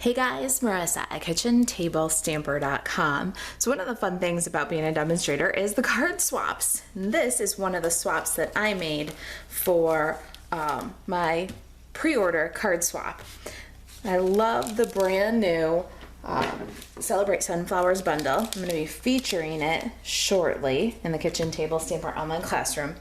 Hey guys, Marissa at KitchenTableStamper.com. So one of the fun things about being a demonstrator is the card swaps. This is one of the swaps that I made for my pre-order card swap. I love the brand new Celebrate Sunflowers bundle. I'm going to be featuring it shortly in the Kitchen Table Stamper online classroom.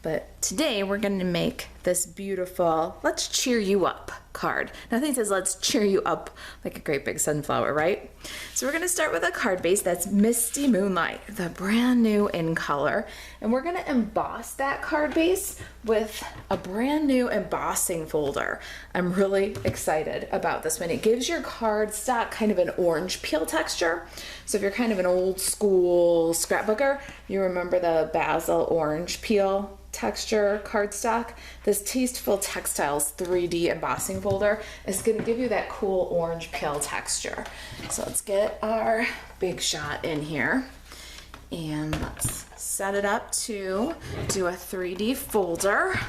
But today we're going to make this beautiful Let's Cheer You Up card. Nothing says let's cheer you up like a great big sunflower, right? So we're going to start with a card base that's Misty Moonlight, the brand new in color. And we're going to emboss that card base with a brand new embossing folder. I'm really excited about this one. It gives your card stock kind of an orange peel texture. So if you're kind of an old school scrapbooker, you remember the basil orange peel texture cardstock. This Tasteful Textiles 3D embossing folder is going to give you that cool orange peel texture. So let's get our Big Shot in here and let's set it up to do a 3D folder.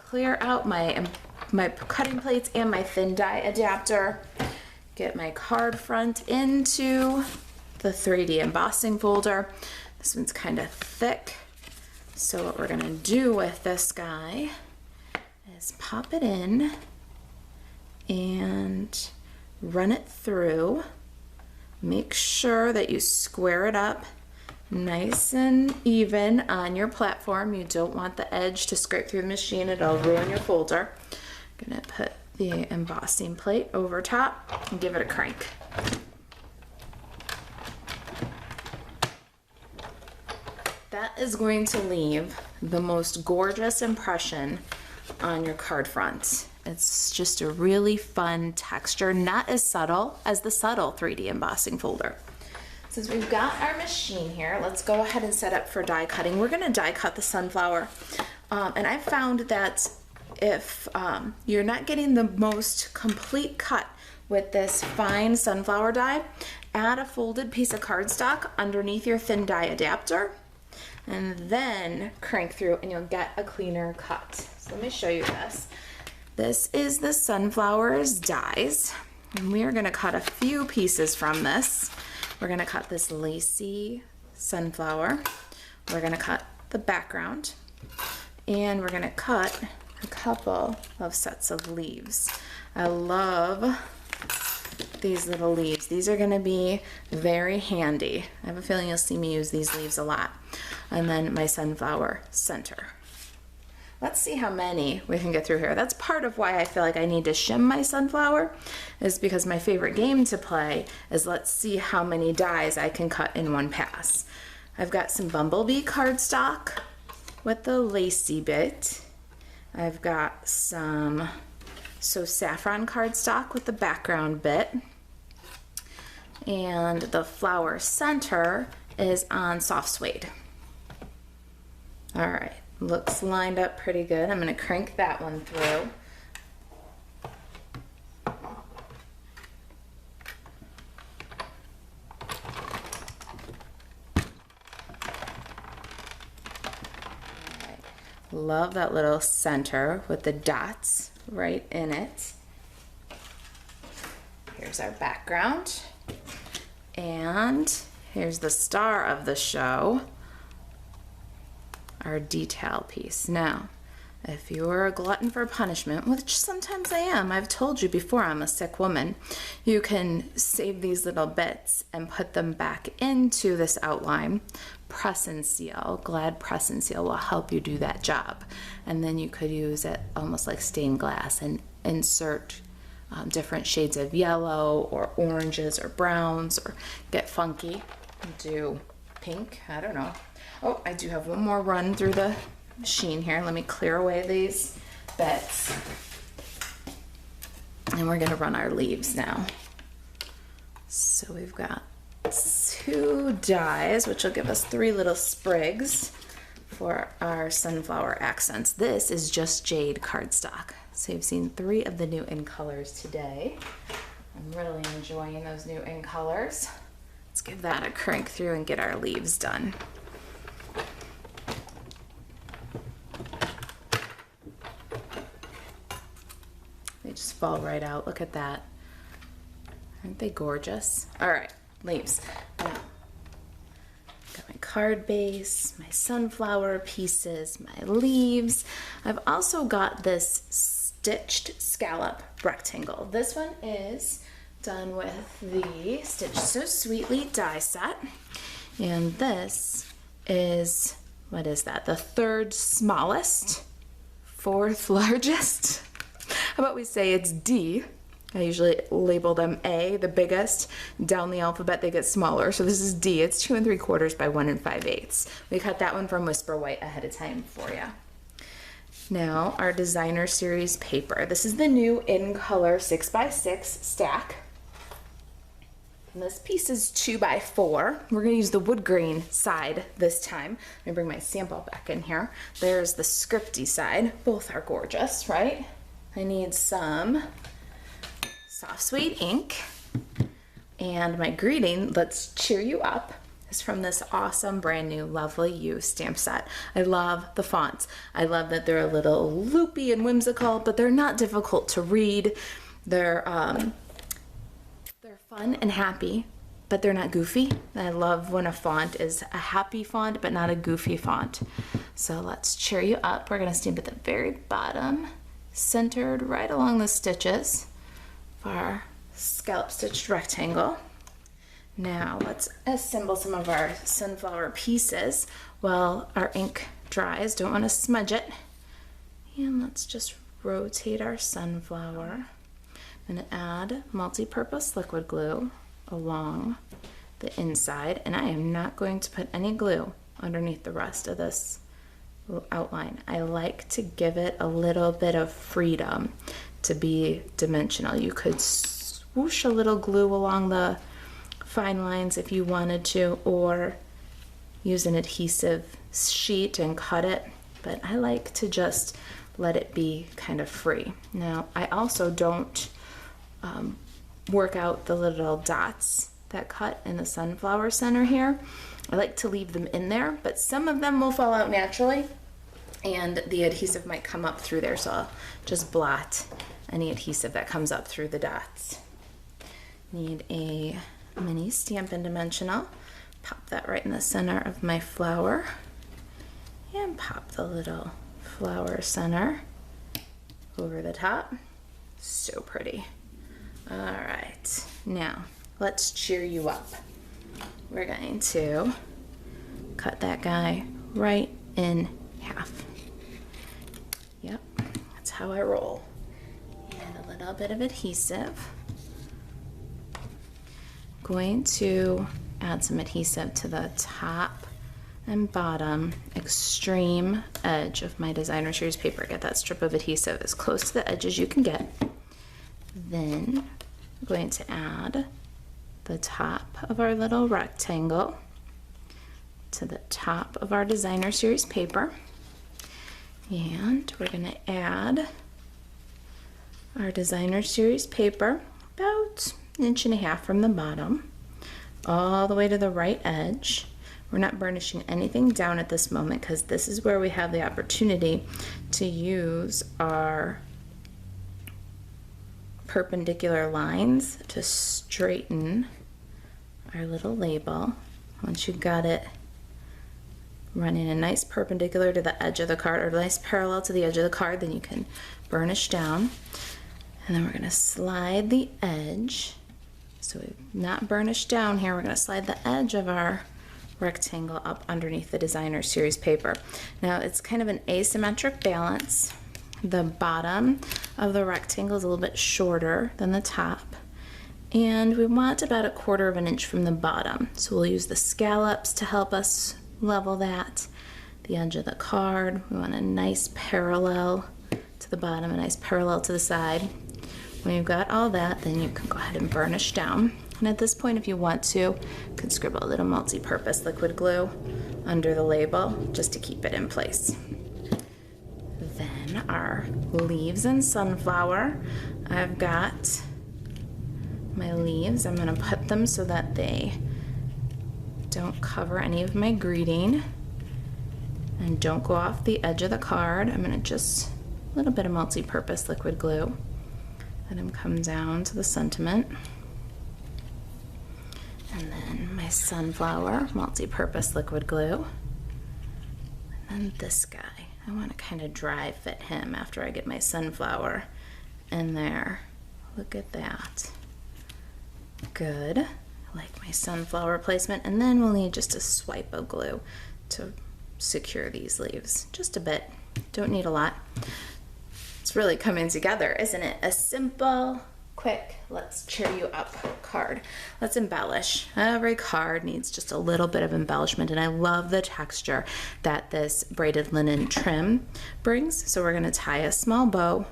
Clear out my cutting plates and my thin die adapter. Get my card front into the 3D embossing folder. This one's kind of thick. So what we're gonna do with this guy is pop it in and run it through. Make sure that you square it up nice and even on your platform. You don't want the edge to scrape through the machine, it'll ruin your folder. I'm gonna put the embossing plate over top and give it a crank. That is going to leave the most gorgeous impression on your card front. It's just a really fun texture, not as subtle as the subtle 3D embossing folder. Since we've got our machine here, let's go ahead and set up for die cutting. We're gonna die cut the sunflower. And I found that if you're not getting the most complete cut with this fine sunflower die, add a folded piece of cardstock underneath your thin die adapter and then crank through and you'll get a cleaner cut. So let me show you this. This is the sunflowers dies, and we are gonna cut a few pieces from this. We're gonna cut this lacy sunflower. We're gonna cut the background, and we're gonna cut a couple of sets of leaves. I love these little leaves. These are gonna be very handy. I have a feeling you'll see me use these leaves a lot. And then my sunflower center. Let's see how many we can get through here. That's part of why I feel like I need to shim my sunflower, is because my favorite game to play is let's see how many dies I can cut in one pass. I've got some bumblebee cardstock with the lacy bit. I've got some saffron cardstock with the background bit. And the flower center is on soft suede. All right, looks lined up pretty good. I'm gonna crank that one through. Love that little center with the dots right in it. Here's our background. And here's the star of the show, our detail piece. Now, if you're a glutton for punishment, which sometimes I am, I've told you before I'm a sick woman, you can save these little bits and put them back into this outline. Press and seal, Glad Press and Seal will help you do that job. And then you could use it almost like stained glass and insert different shades of yellow or oranges or browns, or get funky, do pink, I don't know. Oh, I do have one more run through the machine here. Let me clear away these bits. And we're gonna run our leaves now. So we've got 2 dies, which will give us 3 little sprigs for our sunflower accents. This is just jade cardstock. So you've seen 3 of the new in colors today. I'm really enjoying those new in colors. Let's give that a crank through and get our leaves done. They just fall right out. Look at that. Aren't they gorgeous? All right, leaves. Now, got my card base, my sunflower pieces, my leaves. I've also got this stitched scallop rectangle. This one is done with the Stitch So Sweetly die set. And this is, what is that? The third smallest, fourth largest. How about we say it's D? I usually label them A, the biggest. Down the alphabet, they get smaller. So this is D. It's 2 3/4 by 1 5/8. We cut that one from Whisper White ahead of time for you. Now, our Designer Series paper. This is the new In Color 6x6 stack. And this piece is 2 by 4. We're gonna use the wood grain side this time. Let me bring my sample back in here. There's the scripty side. Both are gorgeous, right? I need some Soft Suede ink. And my greeting, Let's Cheer You Up, is from this awesome brand new Lovely You stamp set. I love the fonts. I love that they're a little loopy and whimsical, but they're not difficult to read. They're fun and happy, but they're not goofy. I love when a font is a happy font, but not a goofy font. So Let's Cheer You Up. We're gonna stamp at the very bottom, centered right along the stitches of our scallop stitched rectangle. Now let's assemble some of our sunflower pieces while our ink dries. Don't want to smudge it. And let's just rotate our sunflower. I'm going to add multi-purpose liquid glue along the inside, and I am not going to put any glue underneath the rest of this outline. I like to give it a little bit of freedom to be dimensional. You could swoosh a little glue along the fine lines if you wanted to, or use an adhesive sheet and cut it, but I like to just let it be kind of free. Now, I also don't work out the little dots that cut in the sunflower center here. I like to leave them in there, but some of them will fall out naturally and the adhesive might come up through there, so I'll just blot any adhesive that comes up through the dots. Need a mini Stampin' Dimensional. Pop that right in the center of my flower and pop the little flower center over the top. So pretty. All right, now let's cheer you up. We're going to cut that guy right in half. Yep, that's how I roll. And a little bit of adhesive. Going to add some adhesive to the top and bottom extreme edge of my Designer Series paper. Get that strip of adhesive as close to the edge as you can get. Then I'm going to add the top of our little rectangle to the top of our Designer Series paper. And we're going to add our Designer Series paper about 1.5 inches from the bottom all the way to the right edge. We're not burnishing anything down at this moment because this is where we have the opportunity to use our perpendicular lines to straighten our little label. Once you've got it running a nice perpendicular to the edge of the card, or nice parallel to the edge of the card, then you can burnish down. And then we're going to slide the edge. So we've not burnished down here. We're going to slide the edge of our rectangle up underneath the Designer Series paper. Now it's kind of an asymmetric balance. The bottom of the rectangle is a little bit shorter than the top, and we want about 1/4 inch from the bottom. So we'll use the scallops to help us level that. The edge of the card, we want a nice parallel to the bottom, a nice parallel to the side. When you've got all that, then you can go ahead and burnish down. And at this point, if you want to, you can scribble a little multi-purpose liquid glue under the label just to keep it in place. Then our leaves and sunflower. I've got my leaves. I'm going to put them so that they don't cover any of my greeting and don't go off the edge of the card. I'm going to just a little bit of multi-purpose liquid glue Let him come down to the sentiment. And then my Sunflower multi-purpose liquid glue. And then this guy, I want to kind of dry fit him after I get my Sunflower in there. Look at that. Good. I like my Sunflower placement. And then we'll need just a swipe of glue to secure these leaves. Just a bit. Don't need a lot. It's really coming together, isn't it? A simple, quick, let's cheer you up card. Let's embellish. Every card needs just a little bit of embellishment, and I love the texture that this braided linen trim brings. So we're going to tie a small bow.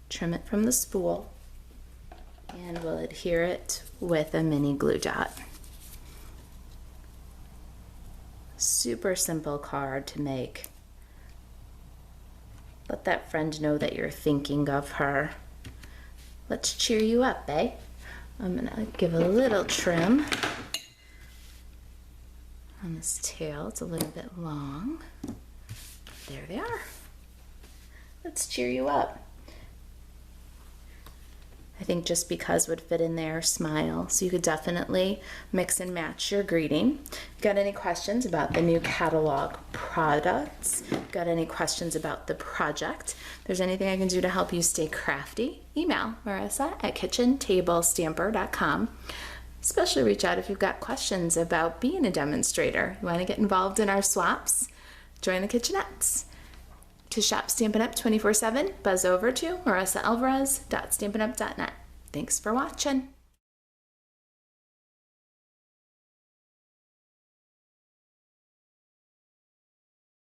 Trim it from the spool, and we'll adhere it with a mini glue dot. Super simple card to make. Let that friend know that you're thinking of her. Let's cheer you up, eh? I'm gonna give a little trim on this tail. It's a little bit long. There they are. Let's cheer you up. I think just because would fit in there, smile. So you could definitely mix and match your greeting. Got any questions about the new catalog products? Got any questions about the project? If there's anything I can do to help you stay crafty, email marissa@kitchentablestamper.com. Especially reach out if you've got questions about being a demonstrator. You want to get involved in our swaps? Join the kitchenettes. To shop Stampin' Up! 24/7, buzz over to marissaalvarez.stampinup.net. Thanks for watching.